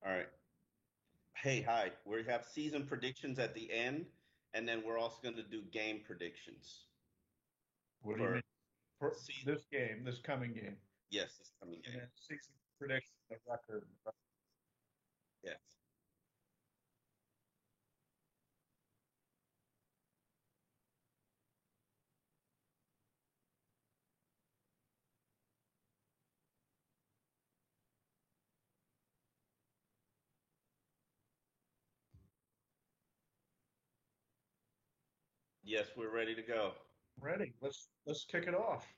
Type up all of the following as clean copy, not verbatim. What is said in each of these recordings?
All right. Hey, hi. We have season predictions at the end, and then we're also going to do game predictions What do you for mean? For see. this game, this coming game, Yes, this coming and game. then season prediction, the record. Yes. Yes, we're ready to go. Ready? Let's kick it off.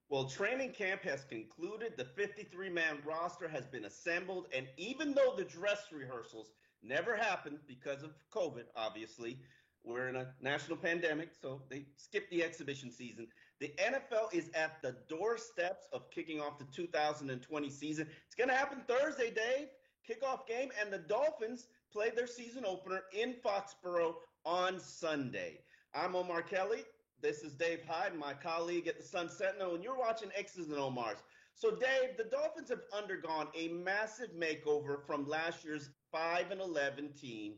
Well, training camp has concluded. The 53-man roster has been assembled, and even though the dress rehearsals never happened because of COVID, obviously, we're in a national pandemic, so they skipped the exhibition season. The NFL is at the doorsteps of kicking off the 2020 season. It's going to happen Thursday, Dave. Kickoff game, and the Dolphins play their season opener in Foxborough on Sunday. I'm Omar Kelly. This is Dave Hyde, my colleague at the Sun Sentinel, and you're watching X's and Omar's. So, Dave, the Dolphins have undergone a massive makeover from last year's 5-11 team,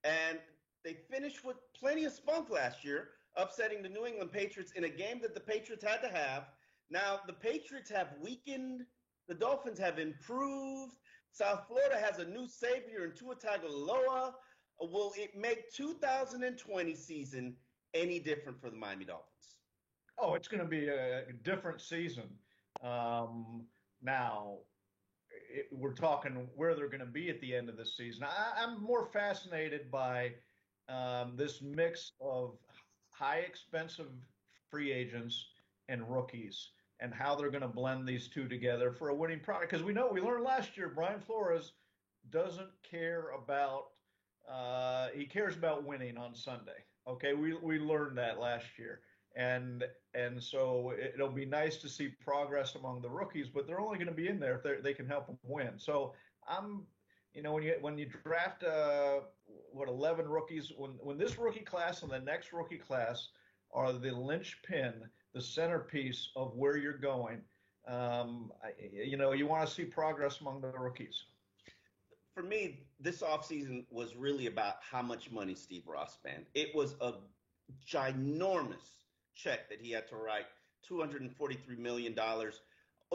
and they finished with plenty of spunk last year, upsetting the New England Patriots in a game that the Patriots had to have. Now, the Patriots have weakened, the Dolphins have improved. South Florida has a new savior in Tua Tagovailoa. Will it make 2020 season any different for the Miami Dolphins? Oh, it's going to be a different season. Now, we're talking where they're going to be at the end of the season. I'm more fascinated by this mix of high expensive free agents and rookies and how they're going to blend these two together for a winning product. Because we learned last year Brian Flores doesn't care about he cares about winning on Sunday. Okay, we learned that last year, and so it'll be nice to see progress among the rookies, but they're only going to be in there if they can help them win. So I'm, when you draft 11 rookies, when this rookie class and the next rookie class are the linchpin, the centerpiece of where you're going. You want to see progress among the rookies. For me, this offseason was really about how much money Steve Ross spent. It was a ginormous check that he had to write, $243 million,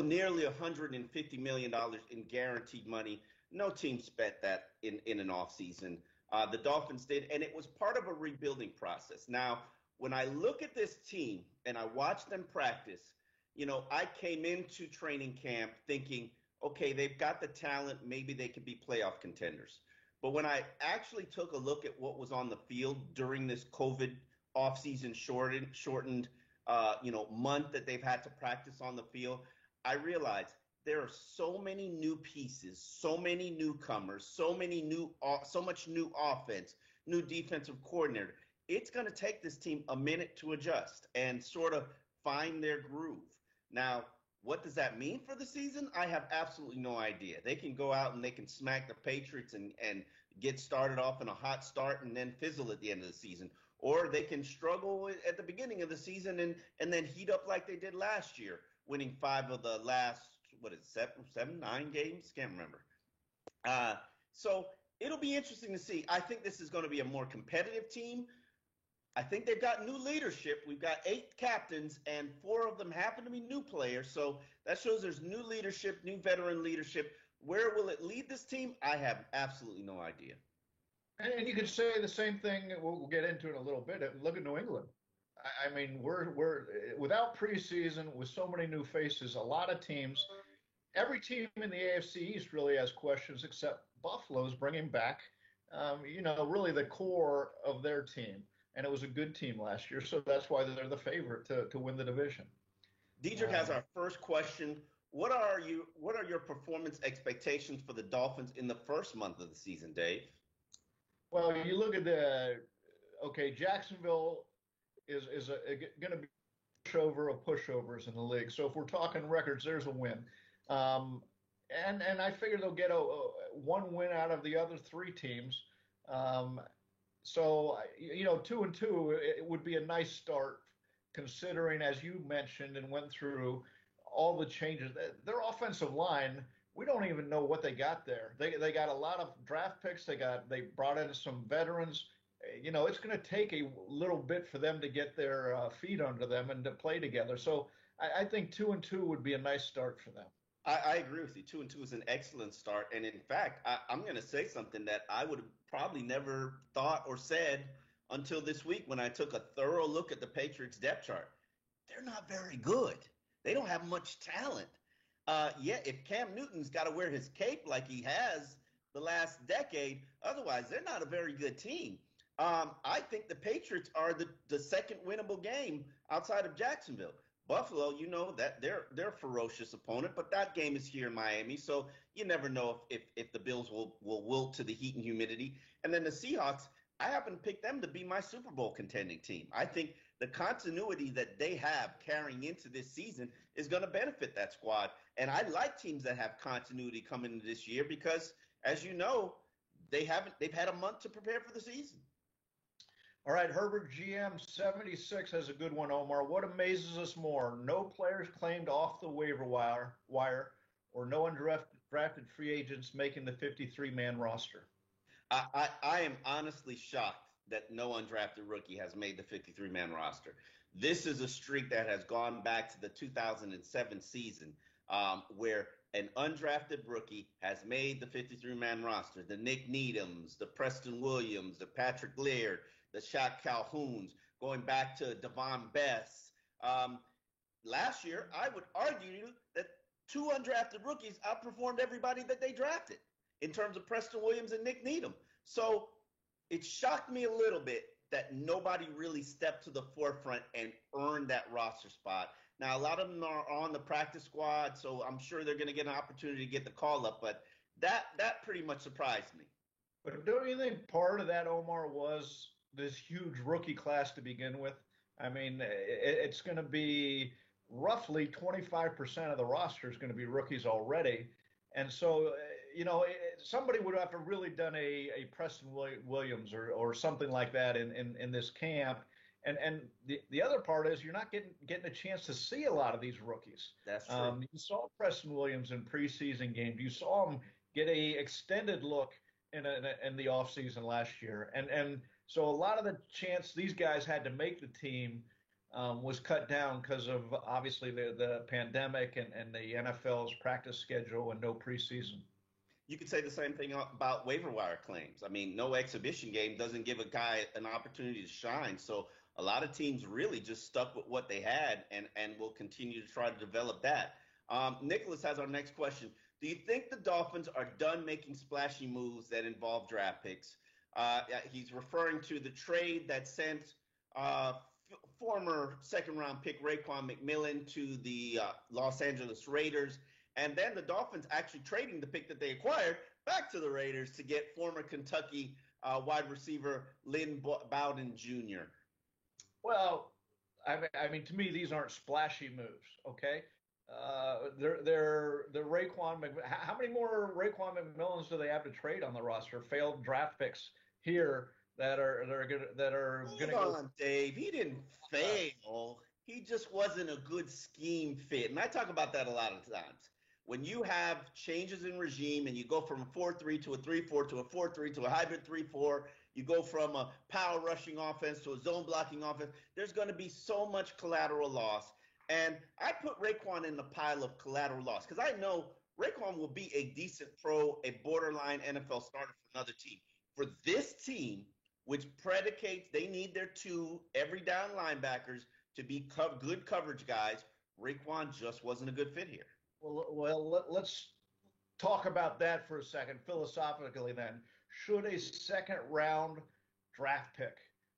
nearly $150 million in guaranteed money. No team spent that in an offseason. The Dolphins did, and it was part of a rebuilding process. Now, when I look at this team and I watch them practice, I came into training camp thinking, okay, they've got the talent, maybe they could be playoff contenders. But when I actually took a look at what was on the field during this COVID offseason shortened month that they've had to practice on the field, I realized there are so many new pieces, so many newcomers, so much new offense, new defensive coordinator. It's going to take this team a minute to adjust and sort of find their groove. Now, what does that mean for the season? I have absolutely no idea. They can go out and they can smack the Patriots and get started off in a hot start and then fizzle at the end of the season. Or they can struggle at the beginning of the season and then heat up like they did last year, winning five of the last, what is it, seven, 9 games? Can't remember. So it'll be interesting to see. I think this is going to be a more competitive team. I think they've got new leadership. We've got 8 captains, and 4 of them happen to be new players. So that shows there's new leadership, new veteran leadership. Where will it lead this team? I have absolutely no idea. And you could say the same thing. We'll get into it in a little bit. Look at New England. I mean, we're without preseason with so many new faces. A lot of teams, every team in the AFC East really has questions, except Buffalo's bringing back, really the core of their team, and it was a good team last year, so that's why they're the favorite to win the division. Diedrich has Um, our first question. What are your performance expectations for the Dolphins in the first month of the season, Dave? well, you look at the okay, Jacksonville is going to be pushover of pushovers in the league. So if we're talking records, there's a win. Um, and I figure they'll get one win out of the other three teams. Um, so 2-2, it would be a nice start considering, as you mentioned and went through all the changes. Their offensive line, we don't even know what they got there. They got a lot of draft picks. They brought in some veterans. It's going to take a little bit for them to get their feet under them and to play together. So I think 2-2 would be a nice start for them. I agree with you. 2-2 is an excellent start. And in fact, I'm going to say something that I would have probably never thought or said until this week when I took a thorough look at the Patriots depth chart. They're not very good. They don't have much talent. Yeah, if Cam Newton's got to wear his cape like he has the last decade, otherwise they're not a very good team. I think the Patriots are the second winnable game outside of Jacksonville. Buffalo, you know that they're a ferocious opponent, but that game is here in Miami, so you never know if the Bills will wilt to the heat and humidity. And then the Seahawks, I happen to pick them to be my Super Bowl contending team. I think the continuity that they have carrying into this season is going to benefit that squad. And I like teams that have continuity coming into this year because, as you know, they've had a month to prepare for the season. All right, Herbert GM 76 has a good one, Omar. What amazes us more? No players claimed off the waiver wire or no undrafted free agents making the 53-man roster. I am honestly shocked that no undrafted rookie has made the 53-man roster. This is a streak that has gone back to the 2007 season where an undrafted rookie has made the 53-man roster. The Nick Needhams, the Preston Williams, the Patrick Laird, the Shaq Calhouns, going back to Devon Bess. Last year, I would argue that two undrafted rookies outperformed everybody that they drafted in terms of Preston Williams and Nick Needham. So it shocked me a little bit that nobody really stepped to the forefront and earned that roster spot. Now, a lot of them are on the practice squad, so I'm sure they're going to get an opportunity to get the call up, but that pretty much surprised me. But don't you think part of that, Omar, was this huge rookie class to begin with? I mean, it's going to be roughly 25% of the roster is going to be rookies already. And so, somebody would have to really done a Preston Williams or something like that in this camp. And the other part is you're not getting a chance to see a lot of these rookies. That's true. You saw Preston Williams in preseason games. You saw him get a extended look in the offseason last year. And so a lot of the chance these guys had to make the team was cut down because of obviously the pandemic and the NFL's practice schedule and no preseason. You could say the same thing about waiver wire claims. I mean, no exhibition game doesn't give a guy an opportunity to shine. So a lot of teams really just stuck with what they had and will continue to try to develop that. Nicholas has our next question. Do you think the Dolphins are done making splashy moves that involve draft picks? He's referring to the trade that sent former second-round pick Raekwon McMillan to the Los Angeles Raiders, and then the Dolphins actually trading the pick that they acquired back to the Raiders to get former Kentucky wide receiver Lynn Bowden Jr. Well, I mean, to me, these aren't splashy moves. Okay, they're Raekwon. How many more Raekwon McMillans do they have to trade on the roster? Failed draft picks here that are going to go. Hold on, Dave. He didn't fail. He just wasn't a good scheme fit, and I talk about that a lot of times. When you have changes in regime and you go from a 4-3 to a 3-4 to a 4-3 to a hybrid 3-4, you go from a power rushing offense to a zone blocking offense, there's going to be so much collateral loss. And I put Raekwon in the pile of collateral loss because I know Raekwon will be a decent pro, a borderline NFL starter for another team. For this team, which predicates they need their two every down linebackers to be good coverage guys, Raekwon just wasn't a good fit here. Well, let's talk about that for a second. Philosophically, then, should a second-round draft pick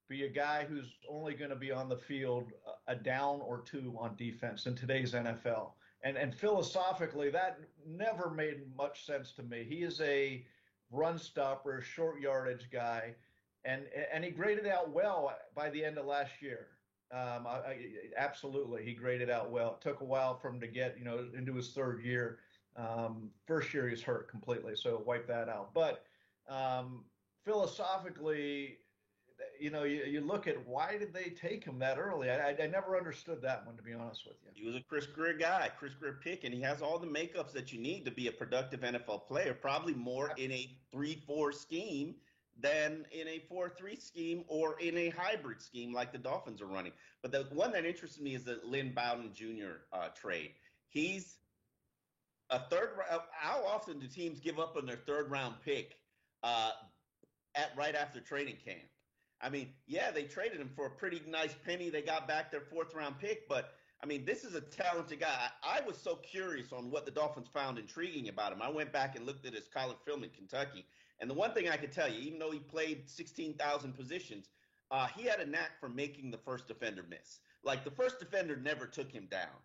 be a guy who's only going to be on the field a down or two on defense in today's NFL? And philosophically, that never made much sense to me. He is a run stopper, short yardage guy, and he graded out well by the end of last year. Absolutely, he graded out well. It took a while for him to get into his third year. First year he's hurt completely, so wipe that out. But philosophically, you look at why did they take him that early? I never understood that one, to be honest with you. He was a Chris Greer guy, Chris Greer pick, and he has all the makeups that you need to be a productive NFL player, probably more in a 3-4 scheme than in a 4-3 scheme or in a hybrid scheme like the Dolphins are running. But the one that interests me is the Lynn Bowden Jr. Trade. He's a third. How often do teams give up on their third round pick uh, at right after training camp? I mean, yeah, they traded him for a pretty nice penny. They got back their fourth round pick, but I mean, this is a talented guy. I was so curious on what the Dolphins found intriguing about him. I went back and looked at his college film in Kentucky, and the one thing I could tell you, even though he played 16,000 positions, he had a knack for making the first defender miss. Like the first defender never took him down.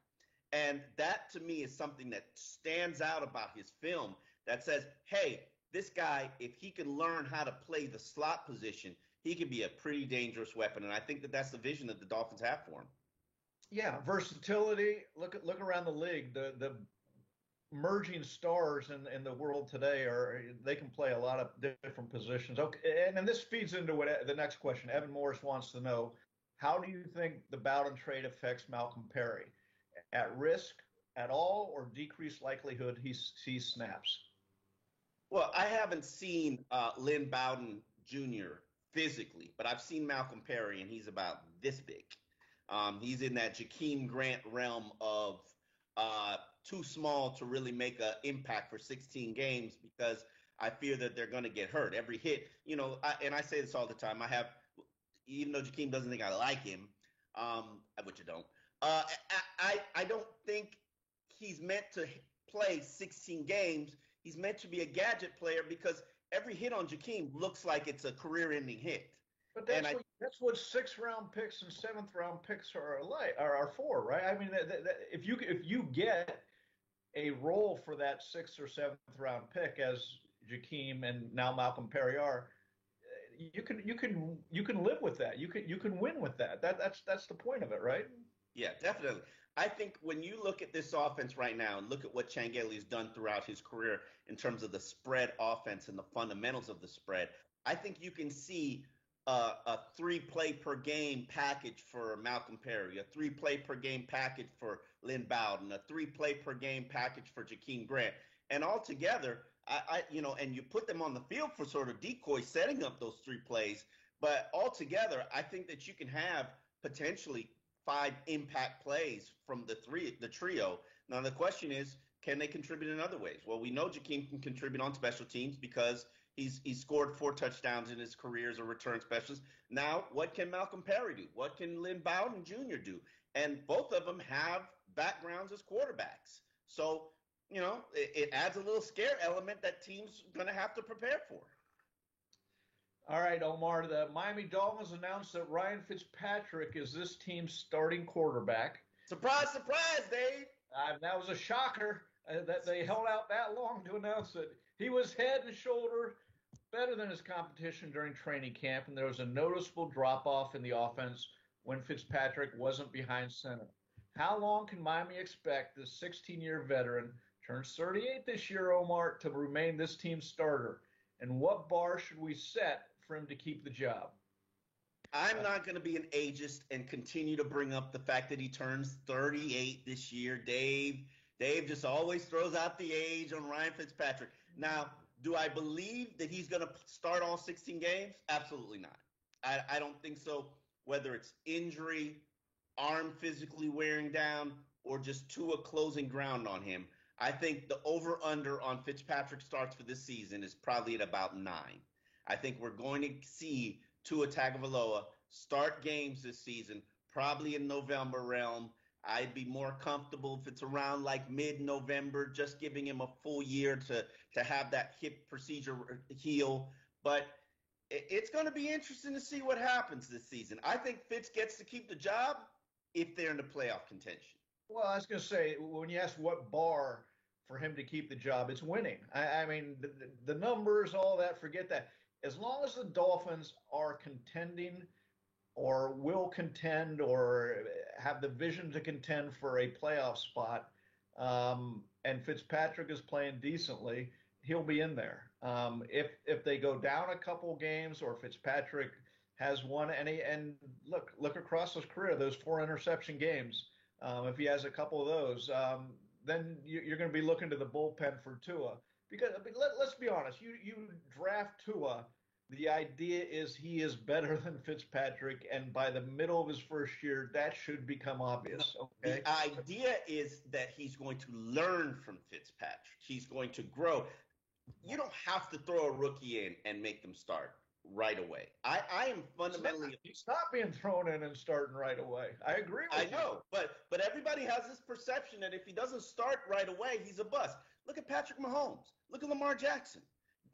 And that to me is something that stands out about his film that says, hey, this guy, if he can learn how to play the slot position, he can be a pretty dangerous weapon. And I think that that's the vision that the Dolphins have for him. Yeah, versatility. Look around the league. The merging stars in the world today they can play a lot of different positions. Okay, and then this feeds into what the next question. Evan Morris wants to know, how do you think the Bowden trade affects Malcolm Perry? At risk at all, or decreased likelihood he sees snaps? Well, I haven't seen Lynn Bowden Jr. physically, but I've seen Malcolm Perry, and he's about this big. He's in that Jakeem Grant realm of too small to really make an impact for 16 games because I fear that they're going to get hurt. Every hit, and I say this all the time. Even though Jakeem doesn't think I like him, which I don't. I don't think he's meant to play 16 games. He's meant to be a gadget player because every hit on Jakeem looks like it's a career-ending hit. But that's what 6th-round picks and 7th-round picks are for, right? I mean, if you get a role for that 6th or 7th-round pick, as Jakeem and now Malcolm Perry are, you can live with that. You can win with that. That's the point of it, right? Yeah, definitely. I think when you look at this offense right now and look at what Changeli has done throughout his career in terms of the spread offense and the fundamentals of the spread, I think you can see a 3-play per game package for Malcolm Perry, a 3-play per game package for Lynn Bowden, a 3-play per game package for Jakeem Grant. And altogether, and you put them on the field for sort of decoy setting up those 3 plays. But altogether, I think that you can have potentially 5 impact plays from the trio. Now the question is, can they contribute in other ways? Well, we know Jakeem can contribute on special teams because he's scored 4 touchdowns in his career as a return specialist. Now, what can Malcolm Perry do? What can Lynn Bowden Jr. do? And both of them have backgrounds as quarterbacks. So, it adds a little scare element that teams are going to have to prepare for. All right, Omar, the Miami Dolphins announced that Ryan Fitzpatrick is this team's starting quarterback. Surprise, surprise, Dave. That was a shocker that they held out that long to announce it. He was head and shoulder better than his competition during training camp, and there was a noticeable drop-off in the offense when Fitzpatrick wasn't behind center. How long can Miami expect this 16-year veteran, turns 38 this year, Omar, to remain this team's starter? And what bar should we set for him to keep the job? I'm not going to be an ageist and continue to bring up the fact that he turns 38 this year. Dave just always throws out the age on Ryan Fitzpatrick. Now, do I believe that he's going to start all 16 games? Absolutely not. I don't think so, whether it's injury, arm physically wearing down, or just Tua closing ground on him. I think the over-under on Fitzpatrick starts for this season is probably at about 9. I think we're going to see Tua Tagovailoa start games this season, probably in November realm. I'd be more comfortable if it's around like mid-November, just giving him a full year to have that hip procedure heal. But it's going to be interesting to see what happens this season. I think Fitz gets to keep the job if they're in the playoff contention. Well, I was going to say, when you ask what bar for him to keep the job, it's winning. I mean, the numbers, all that, forget that. As long as the Dolphins are contending or will contend or have the vision to contend for a playoff spot, and Fitzpatrick is playing decently, he'll be in there. If they go down a couple games or Fitzpatrick has won any. And look across his career, those 4 interception games. If he has a couple of those, then you're going to be looking to the bullpen for Tua. Because I mean, let's be honest, you draft Tua, the idea is he is better than Fitzpatrick, and by the middle of his first year, that should become obvious. Okay. The idea is that he's going to learn from Fitzpatrick. He's going to grow. You don't have to throw a rookie in and make them start right away. I am fundamentally. He's not being thrown in and starting right away. I agree with you. I know, but everybody has this perception that if he doesn't start right away, he's a bust. Look at Patrick Mahomes. Look at Lamar Jackson.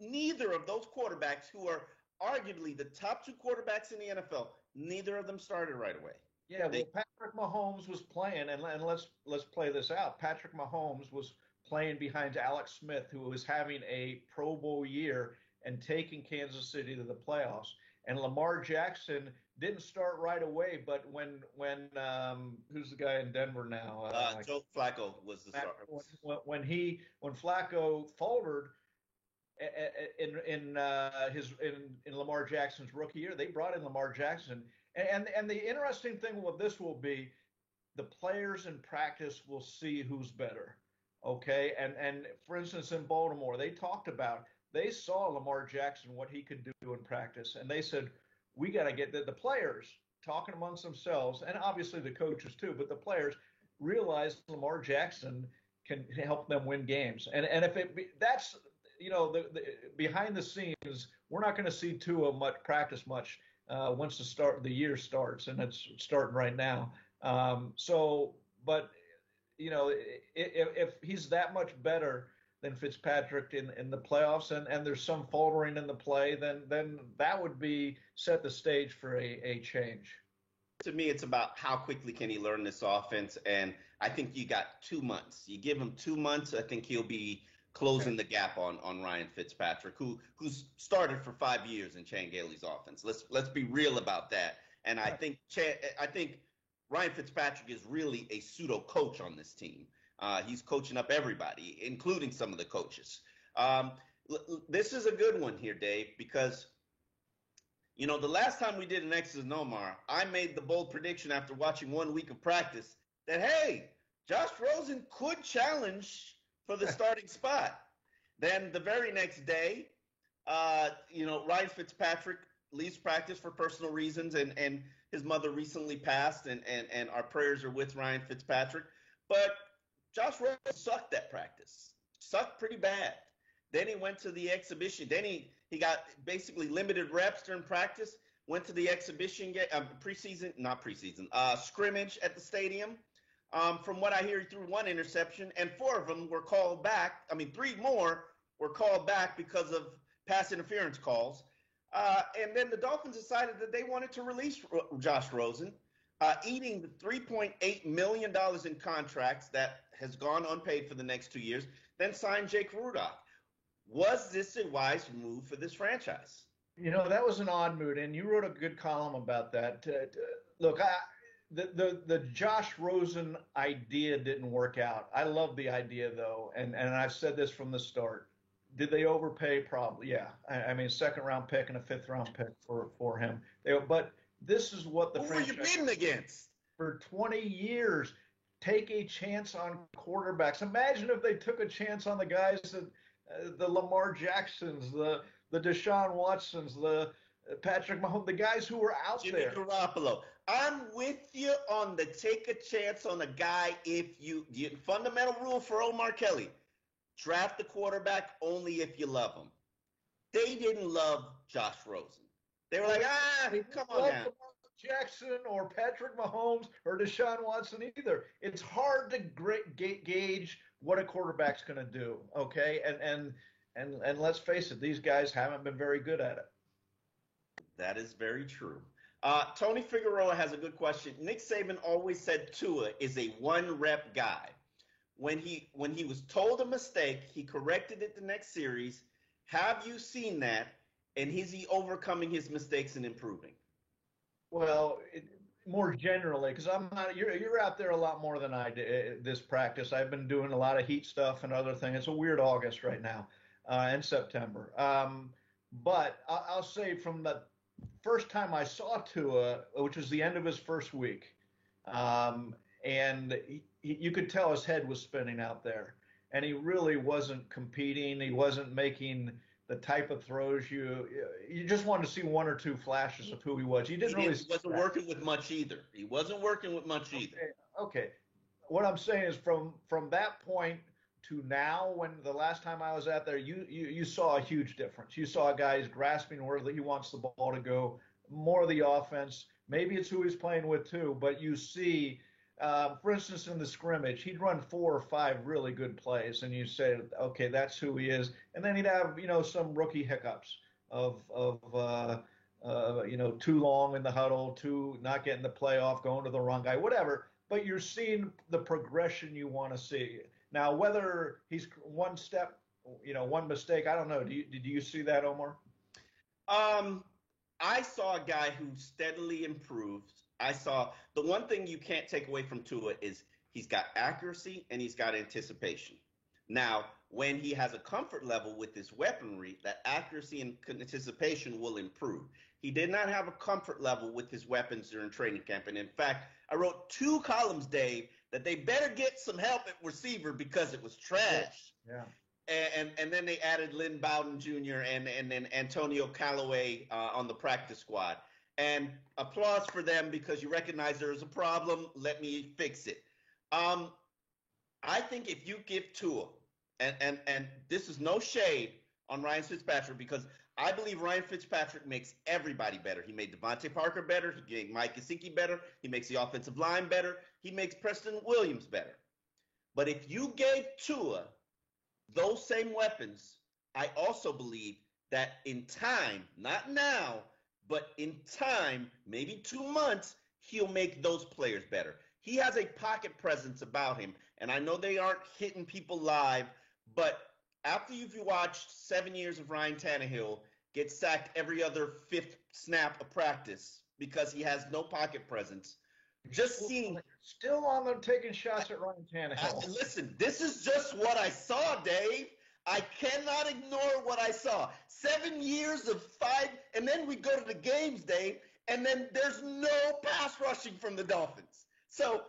Neither of those quarterbacks, who are arguably the top 2 quarterbacks in the NFL, neither of them started right away. Yeah, well, Patrick Mahomes was playing, and let's play this out. Patrick Mahomes was playing behind Alex Smith, who was having a Pro Bowl year and taking Kansas City to the playoffs. And Lamar Jackson didn't start right away, but when who's the guy in Denver now? Joe Flacco was the starter. When Flacco faltered in Lamar Jackson's rookie year, they brought in Lamar Jackson. And the interesting thing with this will be the players in practice will see who's better. Okay. And for instance, in Baltimore, they saw Lamar Jackson, what he could do in practice. And they said, we got to get the players talking amongst themselves, and obviously the coaches too, but the players realized Lamar Jackson can help them win games. And if that's, the behind the scenes, we're not going to see Tua practice much once the year starts, and it's starting right now. But if he's that much better than Fitzpatrick in the playoffs, and there's some faltering in the play, then that would set the stage for a change. To me, it's about how quickly can he learn this offense, and I think you got 2 months. You give him 2 months, I think he'll be closing the gap on Ryan Fitzpatrick, who's started for 5 years in Chan Gailey's offense. Let's be real about that. And I think Ryan Fitzpatrick is really a pseudo coach on this team. He's coaching up everybody, including some of the coaches. This is a good one here, Dave, because, the last time we did an X's and Omar, I made the bold prediction after watching 1 week of practice that, hey, Josh Rosen could challenge for the starting spot. Then the very next day, Ryan Fitzpatrick leaves practice for personal reasons, and his mother recently passed, and our prayers are with Ryan Fitzpatrick. But Josh Rosen sucked at practice, sucked pretty bad. Then he went to the exhibition. Then he got basically limited reps during practice, went to the exhibition scrimmage at the stadium. From what I hear, he threw 1 interception, and 4 of them were called back. 3 more were called back because of pass interference calls. And then the Dolphins decided that they wanted to release Josh Rosen, eating the $3.8 million in contracts that has gone unpaid for the next 2 years, then signed Jake Rudock. Was this a wise move for this franchise? That was an odd move, and you wrote a good column about that. Look, the Josh Rosen idea didn't work out. I love the idea, though, and I've said this from the start. Did they overpay? Probably, yeah. I mean, 2nd-round pick and a 5th-round pick for him. But this is what the franchise. Who were you bidding against? For 20 years, take a chance on quarterbacks. Imagine if they took a chance on the guys that the Lamar Jacksons, the Deshaun Watsons, the Patrick Mahomes, the guys who were out there. Jimmy Garoppolo. I'm with you on the take a chance on a guy the fundamental rule for Omar Kelly, draft the quarterback only if you love him. They didn't love Josh Rosen. They were like, come on now. Jackson or Patrick Mahomes or Deshaun Watson either. It's hard to gauge what a quarterback's going to do, okay? And let's face it, these guys haven't been very good at it. That is very true. Tony Figueroa has a good question. Nick Saban always said Tua is a 1-rep guy. When he was told a mistake, he corrected it the next series. Have you seen that? And is he overcoming his mistakes and improving? Well, more generally, because I'm not. You're out there a lot more than I did this practice. I've been doing a lot of heat stuff and other things. It's a weird August right now, and September. But I'll say from the first time I saw Tua, which was the end of his first week, and you could tell his head was spinning out there, and he really wasn't competing. He wasn't making the type of throws you just wanted to see one or two flashes of who he was. You didn't really. He wasn't working with much either. He wasn't working with much either. Okay. What I'm saying is from that point to now, when the last time I was out there, you saw a huge difference. You saw guys grasping where he wants the ball to go, more of the offense. Maybe it's who he's playing with too, but you see, for instance, in the scrimmage, he'd run 4 or 5 really good plays, and you say, okay, that's who he is. And then he'd have some rookie hiccups of too long in the huddle, too not getting the playoff, going to the wrong guy, whatever. But you're seeing the progression you want to see. Now, whether he's one step, one mistake, I don't know. Did you see that, Omar? I saw a guy who steadily improves. I saw the one thing you can't take away from Tua is he's got accuracy and he's got anticipation. Now, when he has a comfort level with his weaponry, that accuracy and anticipation will improve. He did not have a comfort level with his weapons during training camp. And in fact, I wrote 2 columns, Dave, that they better get some help at receiver because it was trash. Yeah. And then they added Lynn Bowden Jr. and then Antonio Callaway on the practice squad. And applause for them because you recognize there is a problem. Let me fix it. I think if you give Tua, and this is no shade on Ryan Fitzpatrick because I believe Ryan Fitzpatrick makes everybody better. He made Devontae Parker better. He made Mike Gesicki better. He makes the offensive line better. He makes Preston Williams better. But if you gave Tua those same weapons, I also believe that in time, not now, but in time, maybe 2 months, he'll make those players better. He has a pocket presence about him, and I know they aren't hitting people live, but after you've watched 7 years of Ryan Tannehill get sacked every other 5th snap of practice because he has no pocket presence, just seeing still on them taking shots at Ryan Tannehill. Listen, this is just what I saw, Dave. I cannot ignore what I saw. 7 years of 5, and then we go to the games, Dave, and then there's no pass rushing from the Dolphins. So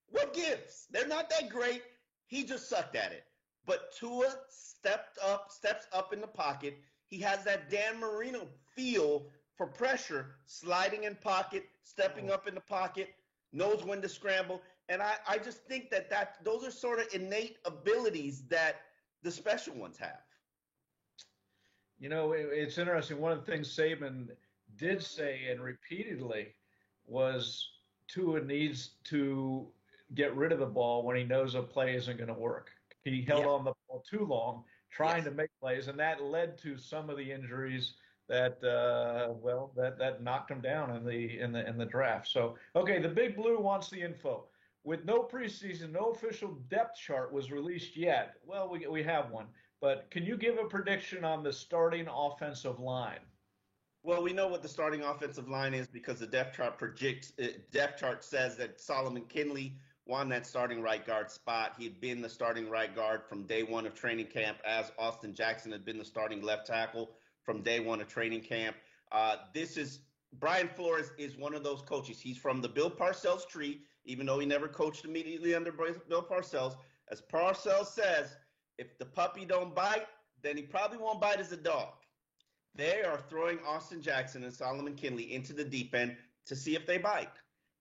what gives? They're not that great. He just sucked at it. But Tua steps up in the pocket. He has that Dan Marino feel for pressure, sliding in pocket, stepping up in the pocket, knows when to scramble. And I just think that those are sort of innate abilities that the special ones have. It's interesting. One of the things Saban did say and repeatedly was Tua needs to get rid of the ball when he knows a play isn't going to work. He held on the ball too long trying to make plays, and that led to some of the injuries that knocked him down in the draft. So, okay, the Big Blue wants the info. With no preseason, no official depth chart was released yet. Well, we have one, but can you give a prediction on the starting offensive line? Well, we know what the starting offensive line is because the depth chart says that Solomon Kinley won that starting right guard spot. He had been the starting right guard from day one of training camp, as Austin Jackson had been the starting left tackle from day one of training camp. Brian Flores is one of those coaches. He's from the Bill Parcells tree, even though he never coached immediately under Bill Parcells. As Parcells says, if the puppy don't bite, then he probably won't bite as a dog. They are throwing Austin Jackson and Solomon Kinley into the deep end to see if they bite.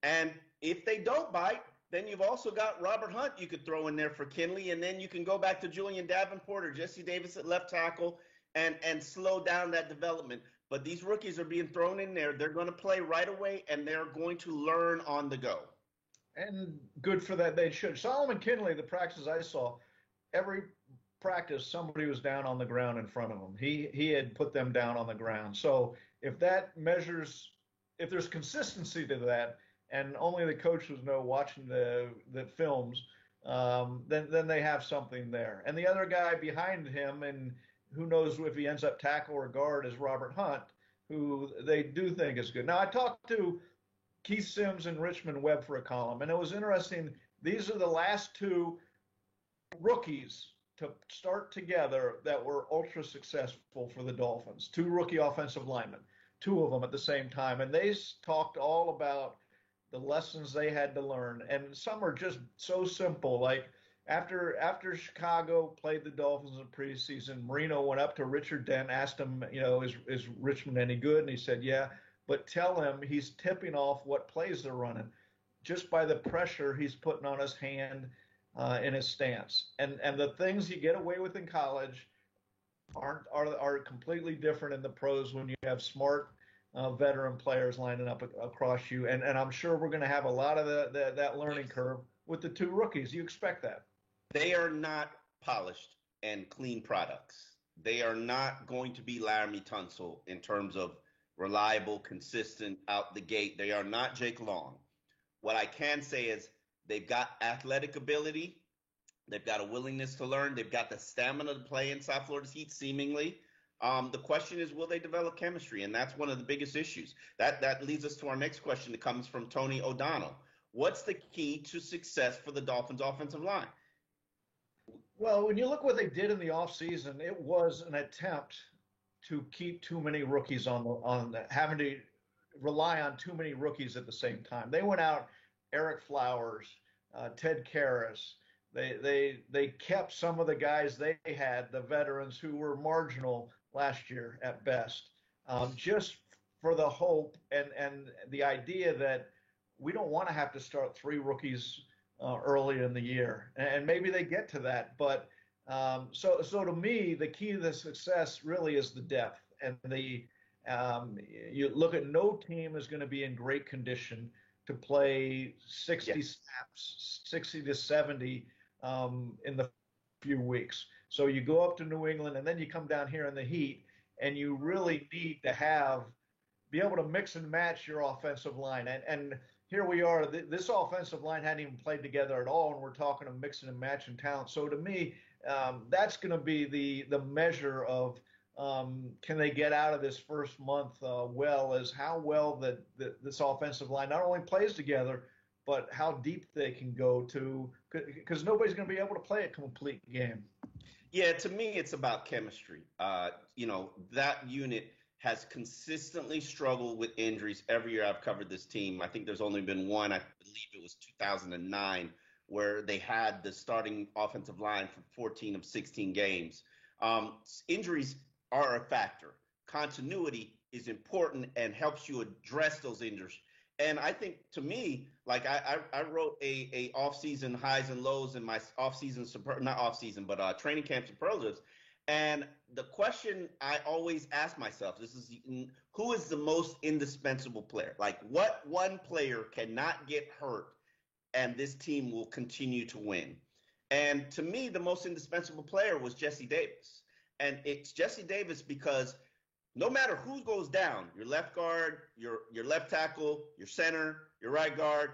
And if they don't bite, then you've also got Robert Hunt you could throw in there for Kinley, and then you can go back to Julian Davenport or Jesse Davis at left tackle and slow down that development. But these rookies are being thrown in there. They're going to play right away, and they're going to learn on the go. And good for that. They should. Solomon Kinley, the practices I saw, every practice somebody was down on the ground in front of him. He had put them down on the ground. So if that measures, if there's consistency to that, and only the coaches know watching the films, then they have something there. And the other guy behind him, and who knows if he ends up tackle or guard, is Robert Hunt, who they do think is good. Now, I talked to Keith Sims and Richmond Webb for a column, and it was interesting. These are the last 2 rookies to start together that were ultra successful for the Dolphins, 2 rookie offensive linemen. two of them at the same time, and they talked all about the lessons they had to learn, and some are just so simple. Like after Chicago played the Dolphins in preseason, Marino went up to Richard Dent, asked him, is Richmond any good? And he said, yeah, but tell him he's tipping off what plays they're running just by the pressure he's putting on his hand in his stance. And the things you get away with in college are completely different in the pros when you have smart veteran players lining up across you. And I'm sure we're going to have a lot of that learning curve with the two rookies. You expect that. They are not polished and clean products. They are not going to be Laramie Tunsil in terms of reliable, consistent out the gate. They are not Jake Long. What I can say is they've got athletic ability. They've got a willingness to learn. They've got the stamina to play in South Florida's heat, seemingly. The question is, will they develop chemistry? And that's one of the biggest issues. That leads us to our next question that comes from Tony O'Donnell. What's the key to success for the Dolphins' offensive line? Well, when you look what they did in the offseason, it was an attempt to keep too many rookies on having to rely on too many rookies at the same time. They went out, Eric Flowers, Ted Karras. They kept some of the guys they had, the veterans who were marginal last year at best, just for the hope and the idea that we don't want to have to start three rookies early in the year, and maybe they get to that. But so to me, the key to the success really is the depth, and you look at no team is going to be in great condition to play 60 snaps, 60 to 70 in the few weeks. So you go up to New England, and then you come down here in the heat, and you really need to be able to mix and match your offensive line. And here we are. This offensive line hadn't even played together at all, and we're talking of mixing and matching talent. So to me, that's going to be the measure of can they get out of this first month well, as how well this offensive line not only plays together, but how deep they can go to, because nobody's going to be able to play a complete game. Yeah, to me, it's about chemistry. That unit has consistently struggled with injuries every year I've covered this team. I think there's only been one, I believe it was 2009, where they had the starting offensive line for 14 of 16 games. Injuries are a factor. Continuity is important and helps you address those injuries. And I think, to me, like I wrote a off-season highs and lows in my off-season, not off-season, but training camp superlatives. And the question I always ask myself, who is the most indispensable player? Like, what one player cannot get hurt and this team will continue to win? And to me, the most indispensable player was Jesse Davis. And it's Jesse Davis because no matter who goes down, your left guard, your left tackle, your center, your right guard,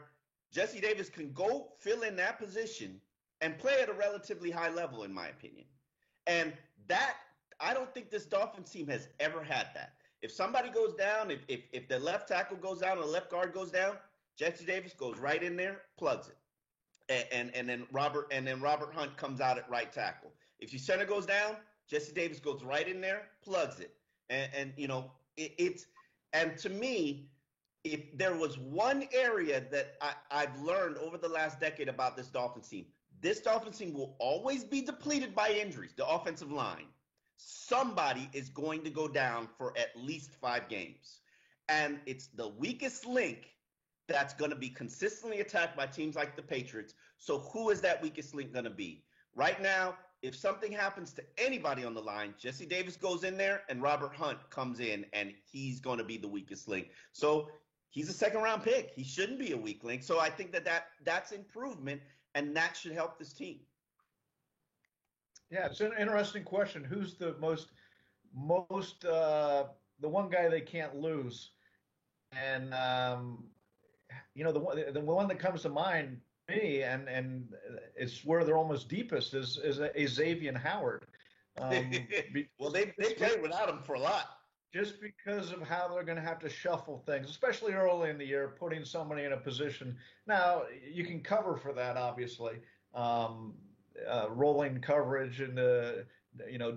Jesse Davis can go fill in that position and play at a relatively high level, in my opinion. And that, I don't think this Dolphins team has ever had that. If somebody goes down, if the left tackle goes down or the left guard goes down, Jesse Davis goes right in there, plugs it. And then Robert Hunt comes out at right tackle. If your center goes down, Jesse Davis goes right in there, plugs it. And to me, if there was one area that I've learned over the last decade about this Dolphins team will always be depleted by injuries, the offensive line. Somebody is going to go down for at least 5 games. And it's the weakest link that's going to be consistently attacked by teams like the Patriots. So who is that weakest link going to be? Right now, if something happens to anybody on the line, Jesse Davis goes in there and Robert Hunt comes in, and he's going to be the weakest link. So he's a second-round pick. He shouldn't be a weak link. So I think that's improvement, and that should help this team. Yeah, it's an interesting question. Who's the the one guy they can't lose? And the one that comes to mind, me, and it's where they're almost deepest is Xavier Howard. Well, they played without him for a lot. Just because of how they're going to have to shuffle things, especially early in the year, putting somebody in a position. Now, you can cover for that, obviously, rolling coverage and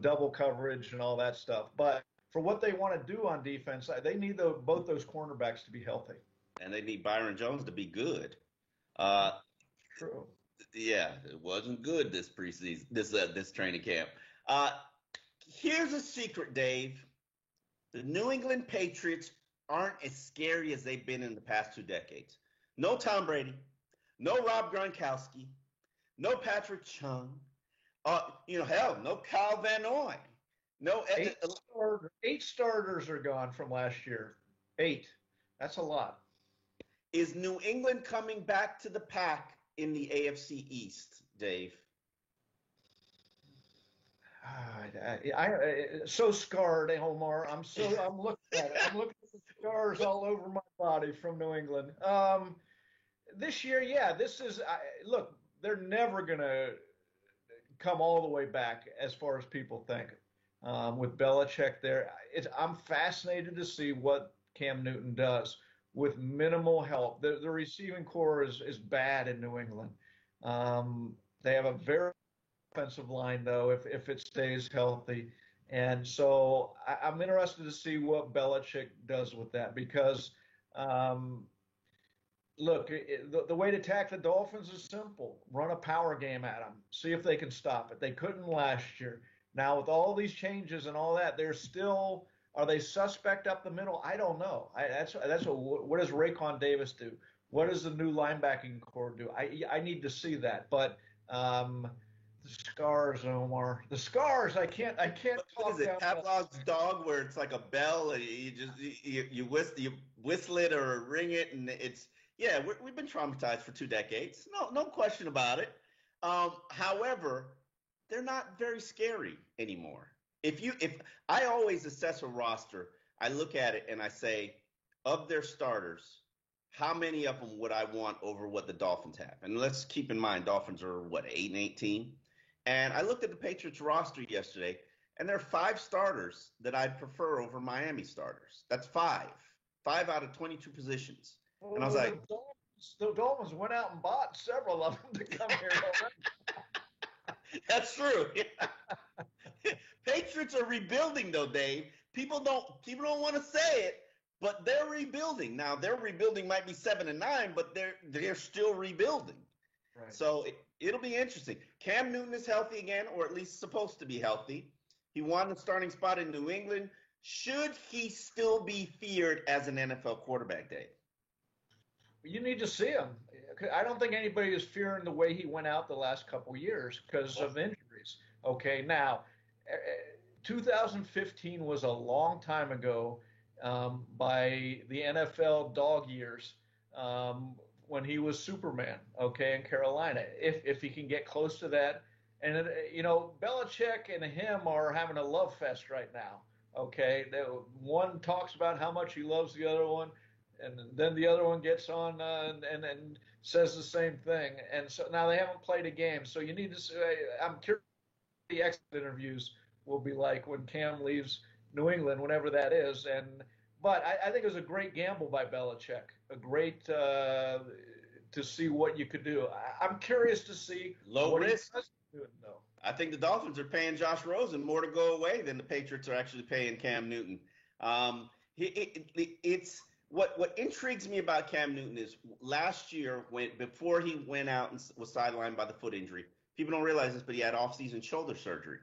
double coverage and all that stuff. But for what they want to do on defense, they need both those cornerbacks to be healthy. And they need Byron Jones to be good. Uh, True. yeah, it wasn't good this preseason, this training camp. Uh, Here's a secret, Dave. The New England Patriots aren't as scary as they've been in the past 2 decades. No Tom Brady, no Rob Gronkowski, no Patrick Chung. Hell, no Kyle Van Noy. No, eight starters are gone from last year. 8. That's a lot. Is New England coming back to the pack in the AFC East, Dave? I so scarred, Omar. I'm looking at it. I'm looking at the scars all over my body from New England. This year, yeah, look. They're never gonna come all the way back as far as people think. With Belichick there, I'm fascinated to see what Cam Newton does with minimal help. The receiving core is bad in New England. They have a very offensive line, though, if it stays healthy. And so I'm interested to see what Belichick does with that because, look, the way to attack the Dolphins is simple. Run a power game at them. See if they can stop it. They couldn't last year. Now, with all these changes and all that, are they suspect up the middle? I don't know. What does Raekwon Davis do? What does the new linebacking core do? I need to see that. But the scars, Omar. The scars. I can't talk. What is it? Pavlov's dog, where it's like a bell, and you whistle it or ring it, and it's we've been traumatized for 2 decades. No question about it. However, they're not very scary anymore. If I always assess a roster, I look at it and I say, of their starters, how many of them would I want over what the Dolphins have? And let's keep in mind, Dolphins are 8-18. And I looked at the Patriots roster yesterday, and there are 5 starters that I'd prefer over Miami starters. That's 5 out of 22 positions. Well, and I was like, the Dolphins went out and bought several of them to come here already. That's true. Patriots are rebuilding, though, Dave. People don't want to say it, but they're rebuilding. Now, their rebuilding might be 7-9, but they're still rebuilding. Right. So it'll be interesting. Cam Newton is healthy again, or at least supposed to be healthy. He won the starting spot in New England. Should he still be feared as an NFL quarterback, Dave? You need to see him. I don't think anybody is fearing the way he went out the last couple of years because of injuries. Okay, now, 2015 was a long time ago by the NFL dog years when he was Superman, okay, in Carolina. If he can get close to that. And, Belichick and him are having a love fest right now, okay? One talks about how much he loves the other one, and then the other one gets on and says the same thing. And so now they haven't played a game. So you need to say, I'm curious what the exit interviews will be like when Cam leaves New England, whenever that is. But I think it was a great gamble by Belichick, a great to see what you could do. I'm curious to see low risk. No. I think the Dolphins are paying Josh Rosen more to go away than the Patriots are actually paying Cam Newton. It's what intrigues me about Cam Newton is last year before he went out and was sidelined by the foot injury. People don't realize this, but he had off-season shoulder surgery,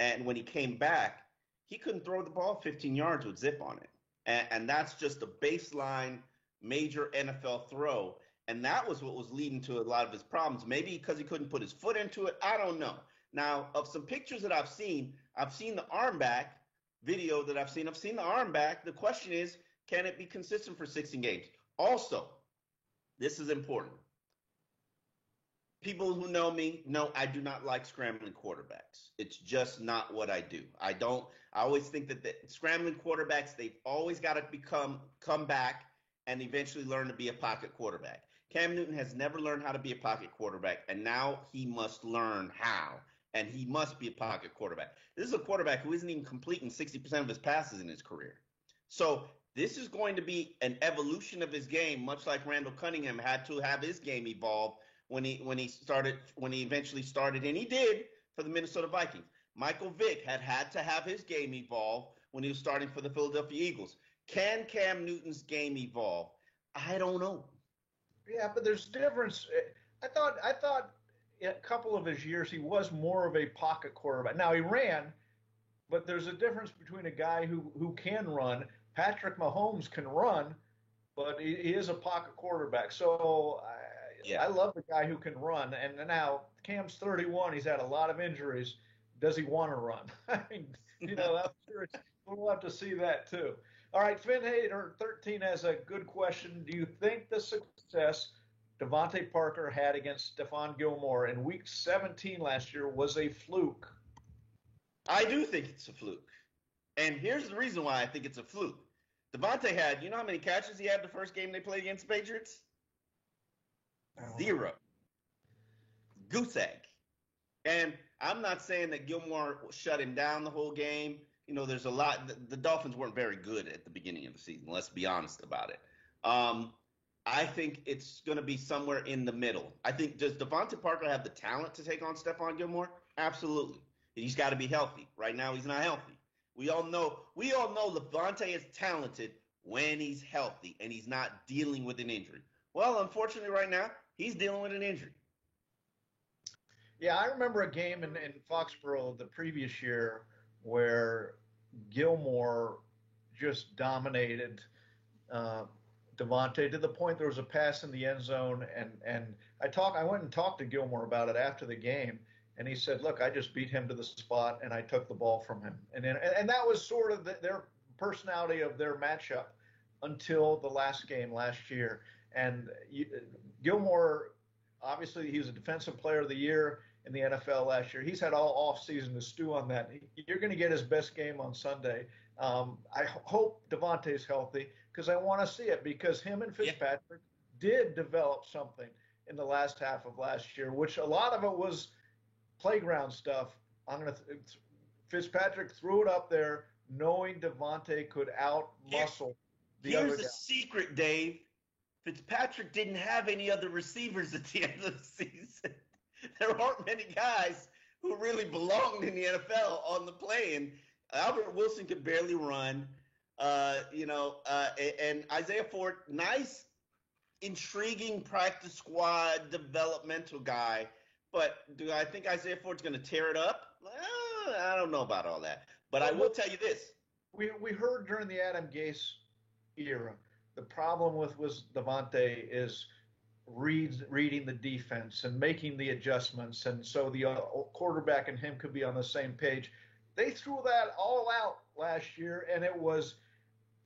and when he came back, he couldn't throw the ball 15 yards with zip on it, and that's just a baseline major NFL throw. And that was what was leading to a lot of his problems. Maybe because he couldn't put his foot into it. I don't know. Now, of some pictures that I've seen the arm back video that I've seen the arm back. The question is, can it be consistent for 16 games? Also, this is important. People who know me know I do not like scrambling quarterbacks. It's just not what I do. I always think that the scrambling quarterbacks, they've always got to come back and eventually learn to be a pocket quarterback. Cam Newton has never learned how to be a pocket quarterback, and now he must learn how, and he must be a pocket quarterback. This is a quarterback who isn't even completing 60% of his passes in his career. So this is going to be an evolution of his game, much like Randall Cunningham had to have his game evolve when he eventually started, and he did for the Minnesota Vikings. Michael Vick had to have his game evolve when he was starting for the Philadelphia Eagles. Can Cam Newton's game evolve? I don't know. Yeah, but there's difference. I thought a couple of his years he was more of a pocket quarterback. Now he ran, but there's a difference between a guy who can run. Patrick Mahomes can run, but he is a pocket quarterback. So I love the guy who can run. And now Cam's 31. He's had a lot of injuries. Does he want to run? I mean, I'm sure we'll have to see that too. All right, Finn Hader 13 has a good question. Do you think the success Devontae Parker had against Stephon Gilmore in Week 17 last year was a fluke? I do think it's a fluke. And here's the reason why I think it's a fluke. Devontae had, you know how many catches he had the first game they played against the Patriots? 0. Goose egg. And I'm not saying that Gilmore shut him down the whole game. There's a lot. The Dolphins weren't very good at the beginning of the season. Let's be honest about it. I think it's going to be somewhere in the middle. I think, does Devontae Parker have the talent to take on Stephon Gilmore? Absolutely. He's got to be healthy. Right now, he's not healthy. We all know Devontae is talented when he's healthy and he's not dealing with an injury. Well, unfortunately, right now, he's dealing with an injury. Yeah, I remember a game in Foxborough the previous year where Gilmore just dominated Devontae to the point there was a pass in the end zone, and I went and talked to Gilmore about it after the game, and he said, "Look, I just beat him to the spot, and I took the ball from him," and that was sort of their personality of their matchup until the last game last year. And Gilmore, obviously, he was a defensive player of the year in the NFL last year. He's had all off season to stew on that. You're going to get his best game on Sunday. I hope Devontae's healthy because I want to see it, because him and Fitzpatrick did develop something in the last half of last year, which a lot of it was playground stuff. Fitzpatrick threw it up there knowing Devontae could out-muscle the other guy. Here's the secret, Dave. Fitzpatrick didn't have any other receivers at the end of the season. There aren't many guys who really belonged in the NFL on the play, and Albert Wilson could barely run. And Isaiah Ford, nice, intriguing practice squad developmental guy, but do I think Isaiah Ford's going to tear it up? I don't know about all that, but I will tell you this. We heard during the Adam Gase era, the problem with Devontae is reading the defense and making the adjustments, and so the quarterback and him could be on the same page. They threw that all out last year, and it was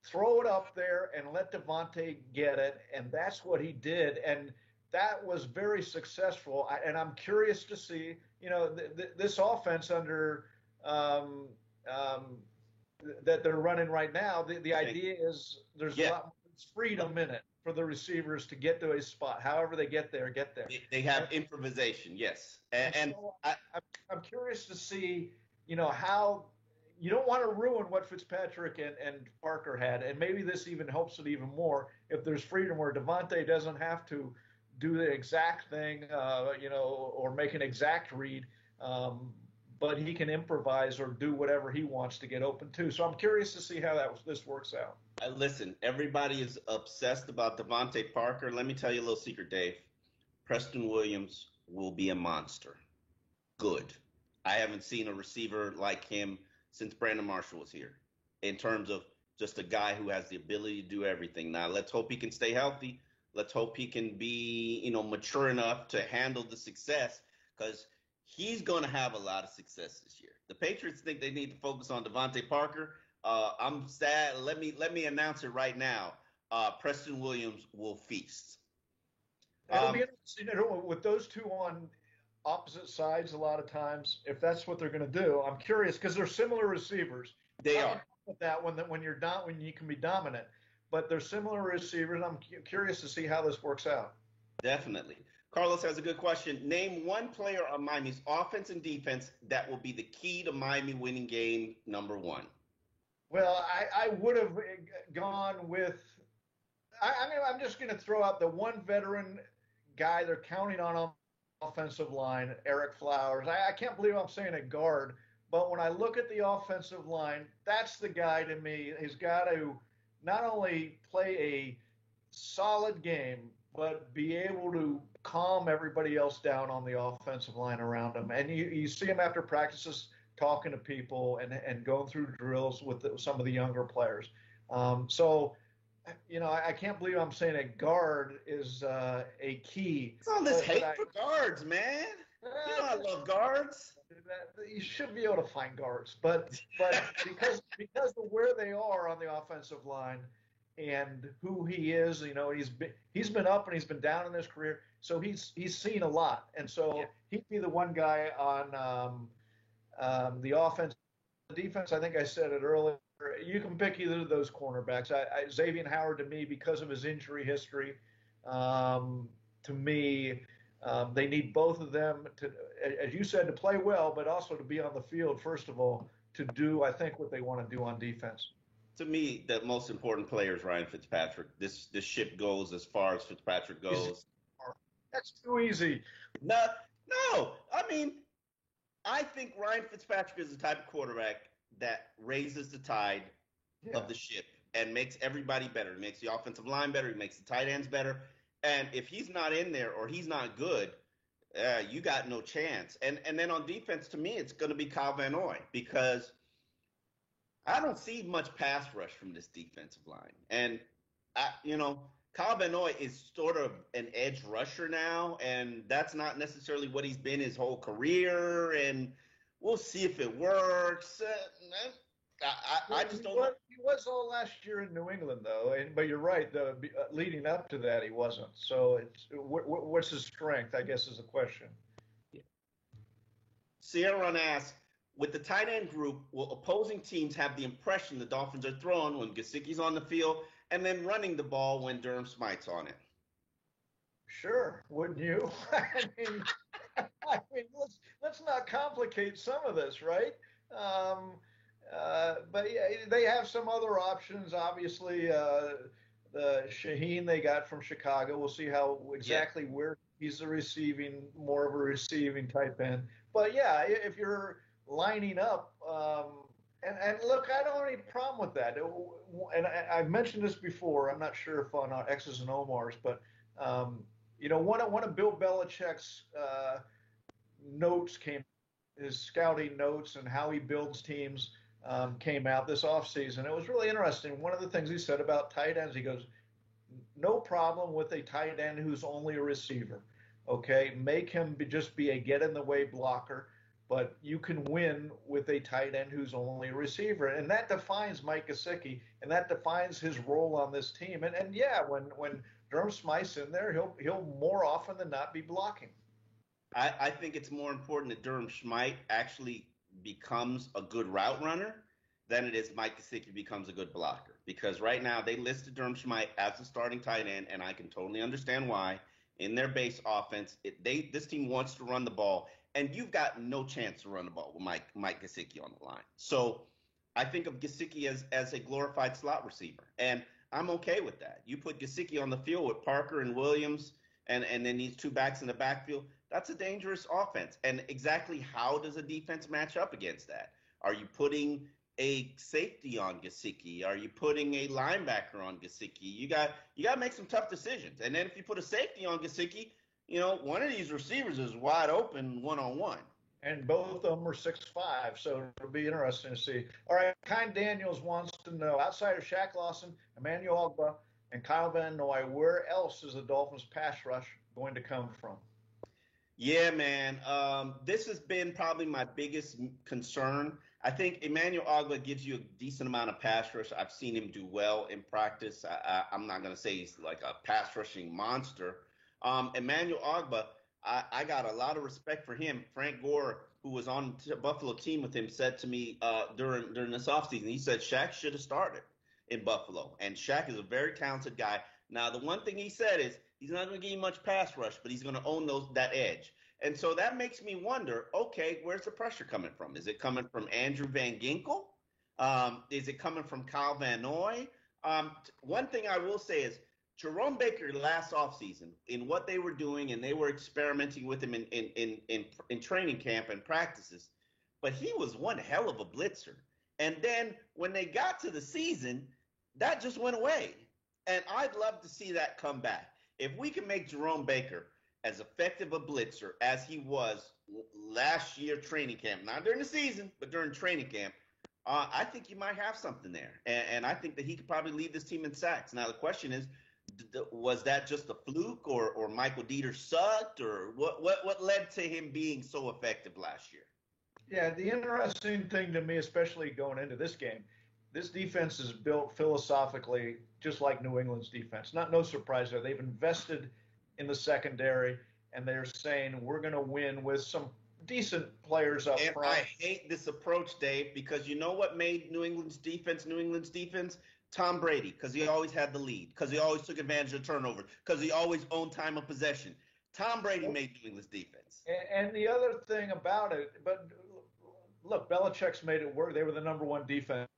throw it up there and let Devontae get it, and that's what he did, and that was very successful. And I'm curious to see, this offense under that they're running right now. The idea is there's a lot more freedom in it for the receivers to get to a spot. However they get there. They have improvisation, yes. And so I'm curious to see, how you don't want to ruin what Fitzpatrick and Parker had, and maybe this even helps it even more if there's freedom where Devontae doesn't have to do the exact thing, or make an exact read, but he can improvise or do whatever he wants to get open too. So I'm curious to see how this works out. Listen, everybody is obsessed about Devontae Parker. Let me tell you a little secret, Dave. Preston Williams will be a monster. Good. I haven't seen a receiver like him since Brandon Marshall was here, in terms of just a guy who has the ability to do everything. Now, let's hope he can stay healthy. Let's hope he can be, mature enough to handle the success, because he's going to have a lot of success this year. The Patriots think they need to focus on Devontae Parker. I'm sad. Let me announce it right now. Preston Williams will feast. It'll be interesting with those two on opposite sides a lot of times, if that's what they're going to do. I'm curious because they're similar receivers. They are. With that when you can be dominant, but they're similar receivers. I'm curious to see how this works out. Definitely. Carlos has a good question. Name one player on Miami's offense and defense that will be the key to Miami winning game number one. Well, I would have gone with I'm just going to throw out the one veteran guy they're counting on offensive line, Eric Flowers. I can't believe I'm saying a guard, But when I look at the offensive line, that's the guy to me. He's got to not only play a solid game, but be able to calm everybody else down on the offensive line around him. And you see him after practices talking to people and going through drills with some of the younger players. So, I can't believe I'm saying a guard is a key. It's all this hate for guards, man. You know I love guards. You should be able to find guards, but because of where they are on the offensive line and who he is, he's been up and he's been down in his career, so he's seen a lot, and so he'd be the one guy on the offense. The defense, I think I said it earlier. You can pick either of those cornerbacks. Xavier Howard, to me, because of his injury history, to me. They need both of them to, as you said, to play well, but also to be on the field, first of all, to do, I think, what they want to do on defense. To me, the most important player is Ryan Fitzpatrick. This ship goes as far as Fitzpatrick goes. That's too easy. No. I mean, I think Ryan Fitzpatrick is the type of quarterback that raises the tide of the ship and makes everybody better. He makes the offensive line better. He makes the tight ends better. And if he's not in there or he's not good, you got no chance. And then on defense, to me, it's going to be Kyle Van Noy because I don't see much pass rush from this defensive line. And, Kyle Van Noy is sort of an edge rusher now, and that's not necessarily what he's been his whole career. And we'll see if it works. I just don't know. He was all last year in New England, though. But you're right. Leading up to that, he wasn't. So what's his strength, I guess, is the question. Sierra Run asks, with the tight end group, will opposing teams have the impression the Dolphins are throwing when Gesicki's on the field and then running the ball when Durham Smythe's on it? Sure. Wouldn't you? I mean, let's not complicate some of this, right? But yeah, they have some other options. Obviously, the Shaheen they got from Chicago. We'll see how exactly where he's more of a receiving type end. But yeah, if you're lining up, and look, I don't have any problem with that. And I've mentioned this before. I'm not sure if on X's and Omar's, but one of Bill Belichick's notes his scouting notes and how he builds teams. Came out this offseason. It was really interesting. One of the things he said about tight ends, he goes, no problem with a tight end who's only a receiver. Okay, make him just be a get-in-the-way blocker, but you can win with a tight end who's only a receiver. And that defines Mike Gesicki, and that defines his role on this team. And yeah, when Durham Smythe's in there, he'll more often than not be blocking. I think it's more important that Durham Smythe actually becomes a good route runner than it is Mike Gesicki becomes a good blocker. Because right now they listed Durham Smythe as the starting tight end, and I can totally understand why. In their base offense, this team wants to run the ball, and you've got no chance to run the ball with Mike Gesicki on the line. So I think of Gesicki as a glorified slot receiver, and I'm okay with that. You put Gesicki on the field with Parker and Williams and then these two backs in the backfield, that's a dangerous offense. And exactly how does a defense match up against that? Are you putting a safety on Gesicki? Are you putting a linebacker on Gesicki? You got to make some tough decisions. And then if you put a safety on Gesicki, one of these receivers is wide open one-on-one. And both of them are 6'5", so it'll be interesting to see. All right, Kind Daniels wants to know, outside of Shaq Lawson, Emmanuel Ogbah, and Kyle Van Noy, where else is the Dolphins' pass rush going to come from? Yeah, man. This has been probably my biggest concern. I think Emmanuel Ogbah gives you a decent amount of pass rush. I've seen him do well in practice. I'm not going to say he's like a pass rushing monster. Emmanuel Ogbah, I got a lot of respect for him. Frank Gore, who was on the Buffalo team with him, said to me during this offseason, he said Shaq should have started in Buffalo. And Shaq is a very talented guy. Now, the one thing he said is he's not going to give you much pass rush, but he's going to own that edge. And so that makes me wonder, okay, where's the pressure coming from? Is it coming from Andrew Van Ginkel? Is it coming from Kyle Van Noy? One thing I will say is Jerome Baker last offseason, in what they were doing, and they were experimenting with him in training camp and practices, but he was one hell of a blitzer. And then when they got to the season, that just went away. And I'd love to see that come back. If we can make Jerome Baker as effective a blitzer as he was last year training camp, not during the season, but during training camp, I think you might have something there. And I think that he could probably lead this team in sacks. Now, the question is, was that just a fluke, or Michael Dieter sucked, or what led to him being so effective last year? Yeah, the interesting thing to me, especially going into this game, this defense is built philosophically just like New England's defense. No surprise there. They've invested in the secondary, and they're saying we're going to win with some decent players up front. I hate this approach, Dave, because you know what made New England's defense? Tom Brady, because he always had the lead, because he always took advantage of turnovers, because he always owned time of possession. Tom Brady made New England's defense. And the other thing about it, but look, Belichick's made it work. They were the number one defense.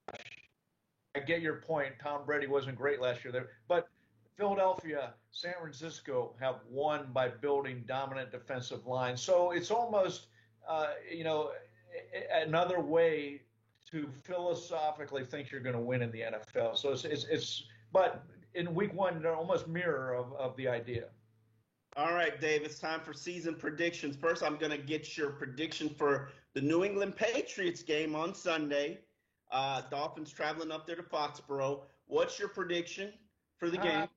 I get your point. Tom Brady wasn't great last year there, but Philadelphia, San Francisco have won by building dominant defensive lines. So it's almost, another way to philosophically think you're going to win in the NFL. So but in week one, they're almost mirror of the idea. All right, Dave, it's time for season predictions. First, I'm going to get your prediction for the New England Patriots game on Sunday. Dolphins traveling up there to Foxborough. What's your prediction for the game?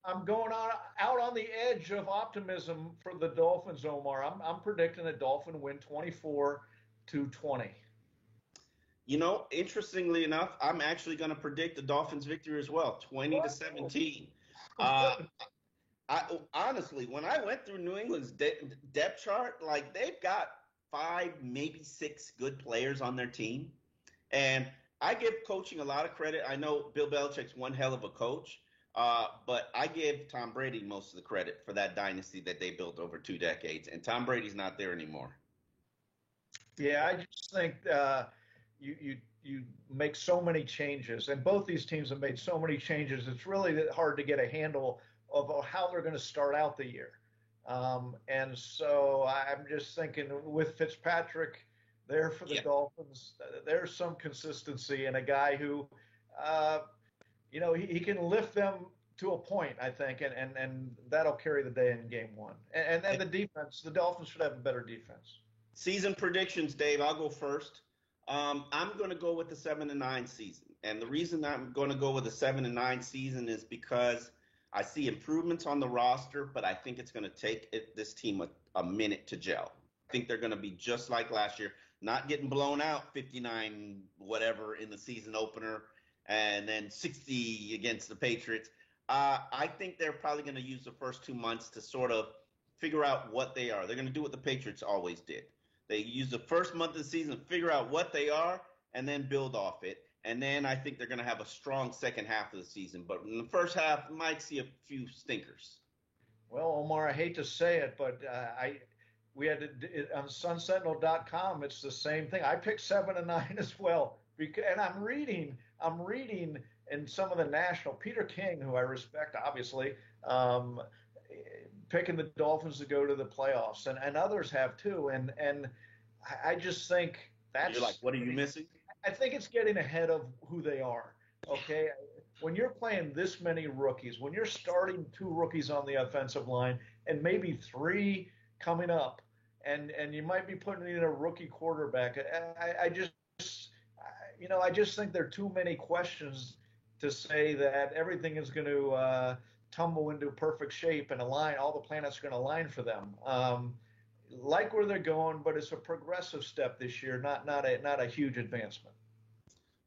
I'm going out on the edge of optimism for the Dolphins, Omar. I'm predicting a Dolphin win 24-20. You know, interestingly enough, I'm actually going to predict the Dolphins' victory as well, 20-17. Honestly, when I went through New England's depth chart, like they've got 5, maybe 6 good players on their team. And I give coaching a lot of credit. I know Bill Belichick's one hell of a coach, but I give Tom Brady most of the credit for that dynasty that they built over 2 decades. And Tom Brady's not there anymore. Yeah, I just think you make so many changes, and both these teams have made so many changes. It's really hard to get a handle of how they're going to start out the year. And so I'm just thinking with Fitzpatrick there for the Dolphins, there's some consistency, and a guy who, he can lift them to a point, I think, and that'll carry the day in game one. And then the defense, the Dolphins should have a better defense. Season predictions, Dave. I'll go first. I'm going to go with the 7-9 season. And the reason I'm going to go with the 7-9 season is because I see improvements on the roster, but I think it's going to take this team a minute to gel. I think they're going to be just like last year, not getting blown out 59 whatever in the season opener and then 60 against the Patriots. I think they're probably going to use the first 2 months to sort of figure out what they are. They're going to do what the Patriots always did. They use the first month of the season to figure out what they are and then build off it. And then I think they're going to have a strong second half of the season. But in the first half, you might see a few stinkers. Well, Omar, I hate to say it, but we had on sunsentinel.com, it's the same thing. I picked 7-9 as well. And I'm reading in some of the national, Peter King, who I respect, obviously, picking the Dolphins to go to the playoffs, and others have too. And I just think that's. You're like, what are you missing? I think it's getting ahead of who they are. Okay, when you're playing this many rookies, when you're starting 2 rookies on the offensive line, and maybe 3 coming up, and you might be putting in a rookie quarterback. I just think there are too many questions to say that everything is going to tumble into perfect shape and align. All the planets are going to align for them. Like where they're going, but it's a progressive step this year, not a huge advancement.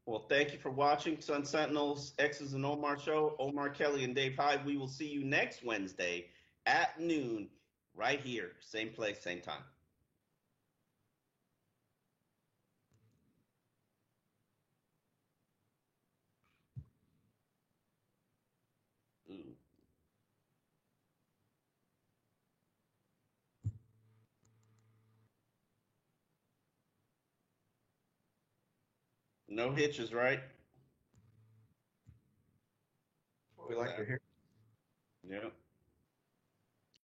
Well, thank you for watching Sun Sentinels, X's and Omar show. Omar Kelly and Dave Hyde. We will see you next Wednesday at noon, right here, same place, same time. Ooh. No hitches, right? We like to hear. Yeah.